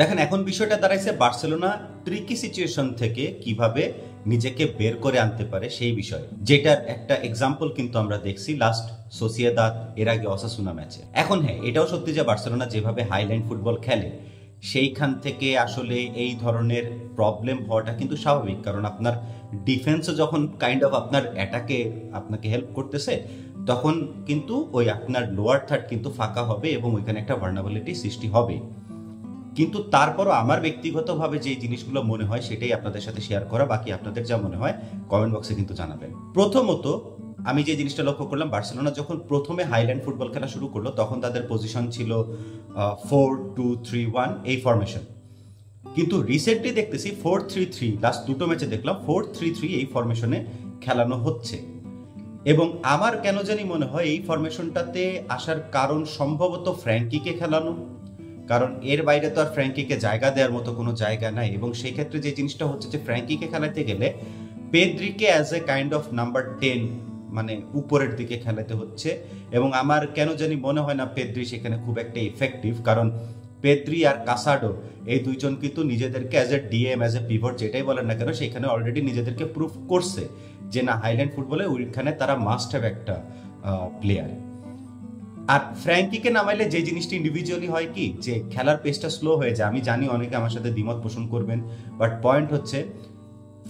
দেখেন এখন বিষয়টা দাঁড়াইছে বার্সেলোনা ট্রিকি সিচুয়েশন থেকে কিভাবে নিজেকে বের করে আনতে পারে সেই বিষয়ে, যেটার একটা এক্সাম্পল কিন্তু আমরা দেখছি লাস্ট সোসিয়েদাদ এর আগে অসাসুনা ম্যাচে। এখন হ্যাঁ, এটাও সত্যি যে বার্সেলোনা যেভাবে হাইলাইন ফুটবল খেলে সেইখান থেকে আসলে এই ধরনের প্রবলেম হওয়াটা কিন্তু স্বাভাবিক, কারণ আপনার ডিফেন্সও যখন কাইন্ড অফ আপনার অ্যাটাকে আপনাকে হেল্প করতেছে তখন কিন্তু ওই আপনার লোয়ার থার্ড কিন্তু ফাঁকা হবে এবং ওইখানে একটা ভার্নাবিলিটি সৃষ্টি হবে। কিন্তু তারপরও আমার ব্যক্তিগতভাবে যে জিনিসগুলো মনে হয় সেটাই আপনাদের সাথে শেয়ার করা, বাকি আপনাদের যা মনে হয় কমেন্ট বক্সে কিন্তু জানাবেন। প্রথমত আমি যে জিনিসটা লক্ষ্য করলাম, বার্সেলোনা যখন প্রথমে হাইল্যান্ড ফুটবল খেলা শুরু করলো তখন তাদের পজিশন ছিল 4-2-3-1 এই ফরমেশন, কিন্তু রিসেন্টলি দেখতেছি 4-3-3, লাস্ট দুটো ম্যাচে দেখলাম 4-3-3 এই ফরমেশনে খেলানো হচ্ছে। এবং আমার কেন জানি মনে হয় এই ফরমেশনটাতে আসার কারণ সম্ভবত ফ্র্যাঙ্কিকে খেলানো, কারণ এর বাইরে তো আর ফ্র্যাঙ্কিকে জায়গা দেওয়ার মতো কোনো জায়গা নাই। এবং সেই ক্ষেত্রে যে জিনিসটা হচ্ছে যে ফ্র্যাঙ্কিকে খেলাতে গেলে পেদ্রিকে as a kind of number 10 মানে উপরের দিকে খেলাতে হচ্ছে, এবং আমার কেন জানি মনে হয় না পেদ্রি সেখানে খুব একটা ইফেক্টিভ, কারণ পেদ্রি আর কাসাডো এই দুইজন কিন্তু নিজেদেরকে as a DM as a pivot যেটাই বলেন না কেন সেখানে অলরেডি নিজেদেরকে প্রুফ করছে যে না, হাইল্যান্ড ফুটবলে ওইখানে তারা মাস্ট হ্যাভ একটা প্লেয়ার। আর ফ্র্যাঙ্কিকে নামাইলে যে জিনিসটি ইন্ডিভিজুয়ালি হয় কি, যে খেলার পেসটা স্লো হয়ে যায়। আমি জানি অনেকে আমার সাথে দ্বিমত পোষণ করবেন, বাট পয়েন্ট হচ্ছে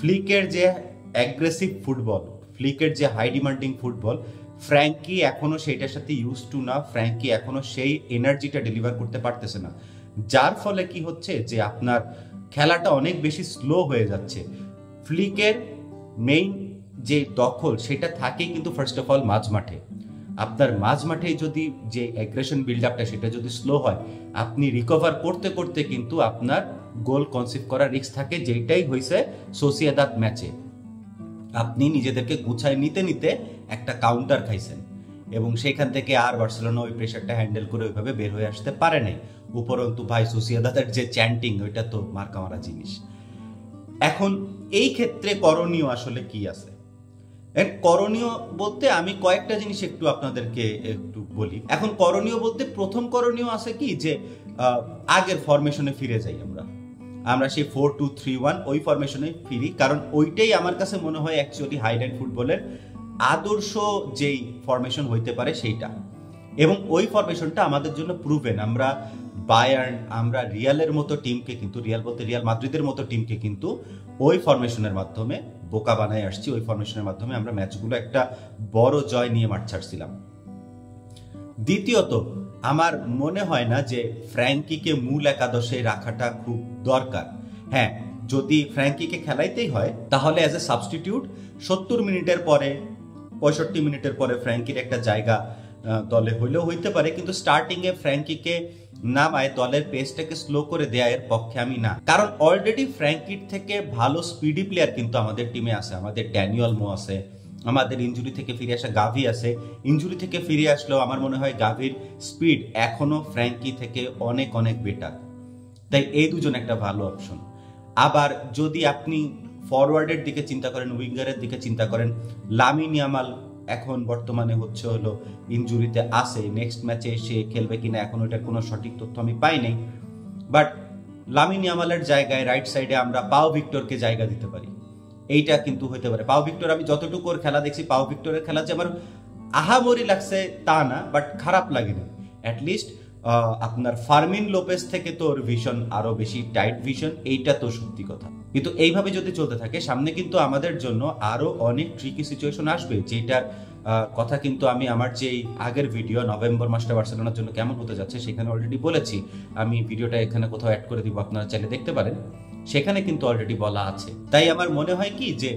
ফ্লিকের যে অ্যাগ্রেসিভ ফুটবল, ফ্লিকের যে হাই ডিমান্ডিং ফুটবল, ফ্র্যাঙ্কি এখনো সেইটার সাথে ইউজ টু না, ফ্র্যাঙ্কি এখনো সেই এনার্জিটা ডেলিভার করতে পারতেছে না, যার ফলে কি হচ্ছে যে আপনার খেলাটা অনেক বেশি স্লো হয়ে যাচ্ছে। ফ্লিকের মেইন যে দখল সেটা থাকে কিন্তু ফার্স্ট অফ অল মাঝ মাঠে। আপনার মাঝ মাঠে যদি যে অ্যাগ্রেশন বিল্ড আপটা সেটা যদি স্লো হয়, আপনি রিকভার করতে করতে কিন্তু আপনার গোল কনসিভ করার রিস্ক থাকে, যেটাই হয়েছে সোসিয়েদাদ ম্যাচে। আপনি নিজেদেরকে গুছায় নিতে নিতে একটা কাউন্টার খাইছেন এবং সেখান থেকে আর বার্সেলোনা ওই প্রেশারটা হ্যান্ডেল করে ওইভাবে বের হয়ে আসতে পারে নাই। উপরন্তু ভাই সোসিয়েদাদের যে চ্যান্টিং ওইটা তো মার্কা মারা জিনিস। এখন এই ক্ষেত্রে করণীয় আসলে কি আছে? করণীয় বলতে আমি কয়েকটা জিনিস একটু আপনাদেরকে একটু বলি। এখন করণীয় বলতে প্রথম করণীয় আছে কি, যে আগের ফরমেশনে ফিরে যাই আমরা সেই 4-2-3-1 ওই ফরমেশনে ফিরি, কারণ ওইটাই আমার কাছে মনে হয় অ্যাকচুয়ালি হাইল্যান্ড ফুটবলের আদর্শ যেই ফরমেশন হইতে পারে সেইটা। এবং ওই ফরমেশনটা আমাদের জন্য প্রুভেন। আমরা বায়ার্ন, আমরা রিয়ালের মতো টিমকে কিন্তু, রিয়াল বলতে রিয়াল মাদ্রিদের মতো টিমকে কিন্তু ওই ফরমেশনের মাধ্যমে বোকা বানায় আসছি। ওই ফরমেশনের মাধ্যমে আমরা ম্যাচগুলো একটা বড় জয় নিয়ে মাঠ ছাড়ছিলাম। দ্বিতীয়ত আমার মনে হয় না যে ফ্র্যাঙ্কিকে মূল একাদশে রাখাটা খুব দরকার। হ্যাঁ, যদি ফ্র্যাঙ্কিকে খেলাইতেই হয় তাহলে অ্যাজ এ সাবস্টিটিউট 70 মিনিটের পরে 65 মিনিটের পরে ফ্র্যাঙ্কির একটা জায়গা দলে হইলেও হইতে পারে, কিন্তু স্টার্টিং এ ফ্র্যাঙ্কিকে নামায় দলের পেসটাকে স্লো করে দেয়া এর পক্ষে আমি না। কারণ অলরেডি ফ্র্যাঙ্কির থেকে ভালো স্পিডি প্লেয়ার কিন্তু আমাদের টিমে আছে। আমাদের ড্যানিয়েল মো আছে, আমাদের ইনজুরি থেকে ফিরে আসা গাভি আছে। ইনজুরি থেকে ফিরে আসলেও আমার মনে হয় গাভির স্পিড এখনো ফ্র্যাঙ্কি থেকে অনেক অনেক বেটার, তাই এই দুজন একটা ভালো অপশন। আবার যদি আপনি ফরওয়ার্ডের দিকে চিন্তা করেন, উইঙ্গারের দিকে চিন্তা করেন, লামিন ইয়ামাল এখন বর্তমানে হচ্ছে হলো ইনজুরিতে আছে, নেক্সট ম্যাচে এসে খেলবে কিনা এখন ওইটার কোনো সঠিক তথ্য আমি পাই নাই। বাট লামিন ইয়ামালের জায়গায় রাইট সাইডে আমরা পাও ভিক্টরকে জায়গা দিতে পারি, এইটা কিন্তু হইতে পারে। পাও ভিক্টর আমি যতটুকু ওর খেলা দেখছি, পাও ভিক্টরের খেলা যে আমার আহামরি লাগছে তা না, বাট খারাপ লাগেনি। অ্যাটলিস্ট আপনার ফার্মিন লোপেস থেকে তো ওর ভিশন আরো বেশি টাইট ভিশন, এইটা তো সত্যি কথা। কিন্তু এইভাবে যদি চলতে থাকে সামনে কিন্তু আমাদের জন্য আরো অনেক ট্রিকি সিচুয়েশন আসবে, যেটার কথা কিন্তু আমি আমার যে আগের ভিডিও নভেম্বর মাসটা বার্সেলোনার জন্য কেমন হতে যাচ্ছে সেখানে অলরেডি বলেছি। আমি ভিডিওটা এখানে কোথাও অ্যাড করে দিব, আপনারা চাইলে দেখতে পারেন, সেখানে কিন্তু অলরেডি বলা আছে। তাই আমার মনে হয় কি যে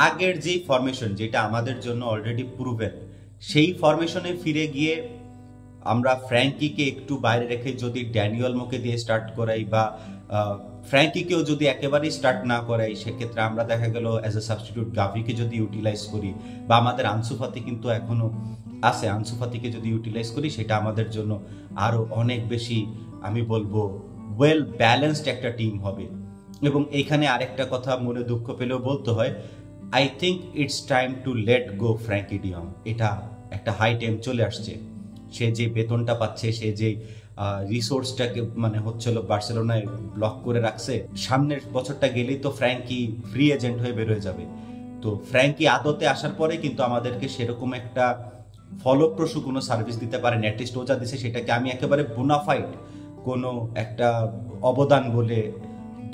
আগের যেই ফরমেশন যেটা আমাদের জন্য অলরেডি প্রুভেন, সেই ফরমেশনে ফিরে গিয়ে আমরা ফ্র্যাঙ্কিকে একটু বাইরে রেখে যদি ড্যানিয়েল মোকে দিয়ে স্টার্ট করাই, বা ফ্র্যাঙ্কিকেও যদি একেবারেই স্টার্ট না করাই, সেক্ষেত্রে আমরা দেখা গেল অ্যাজ এ সাবস্টিটিউট গাভিকে যদি ইউটিলাইজ করি, বা আমাদের আনসু ফাতি কিন্তু এখনো আছে, আনসু ফাতিকে যদি ইউটিলাইজ করি সেটা আমাদের জন্য আরো অনেক বেশি আমি বলবো ওয়েল ব্যালেন্সড একটা টিম হবে। এবং এইখানে আরেকটা কথা মনে দুঃখ পেলেও বলতে হয়, I think it's time to let go Frenkie de Jong. এটা একটা হাই টাইম চলে আসছে। সে যে বেতনটা পাচ্ছে, সে যে রিসোর্সটাকে মানে হচ্ছিল বার্সেলোনায় ব্লক করে রাখছে, সামনের বছরটা গেলেই তো ফ্র্যাঙ্কি ফ্রি এজেন্ট হয়ে বের হয়ে যাবে। তো ফ্র্যাঙ্কি আদতে আসার পরে কিন্তু আমাদেরকে সেরকম একটা ফলপ্রসূ কোনো সার্ভিস দিতে পারে, অ্যাটলিস্ট ও যা দিছে সেটাকে আমি একেবারে বোনাফাইড কোনো একটা অবদান বলে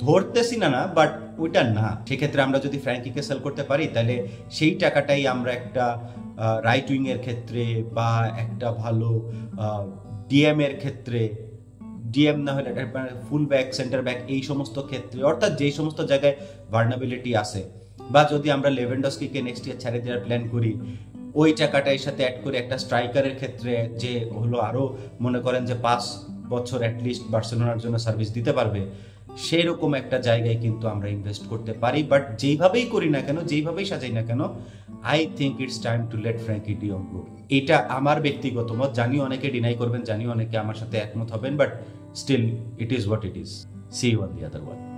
ধরতেছি না, বাট ওইটা না। সেক্ষেত্রে আমরা যদি ফ্র্যাঙ্কিকে সেল করতে পারি তাহলে সেই টাকাটাই আমরা একটা রাইট উইং এর ক্ষেত্রে বা একটা ভালো ডিএম এর ক্ষেত্রে, ডিএম না হলে ফুল ব্যাক, সেন্টার ব্যাক, এই সমস্ত ক্ষেত্রে, অর্থাৎ যেই সমস্ত জায়গায় ভার্নাবিলিটি আছে, বা যদি আমরা লেভেন্ডস্কিকে নেক্সট ইয়ার ছেড়ে দেওয়ার প্ল্যান করি, ওই টাকাটা এর সাথে অ্যাড করে একটা স্ট্রাইকারের ক্ষেত্রে যে হলো আরও মনে করেন যে 5 বছর অ্যাটলিস্ট বার্সেলোনার জন্য সার্ভিস দিতে পারবে, সেই রকম একটা জায়গায় কিন্তু আমরা ইনভেস্ট করতে পারি। বাট যেইভাবেই করি না কেন, যেইভাবেই সাজাই না কেন, I think it's time to let Frankie de Jong go. এটা আমার ব্যক্তিগত মত, জানি অনেকে ডিনাই করবেন, জানি অনেকে আমার সাথে একমত হবেন, but still it is what it is. See you on the other one.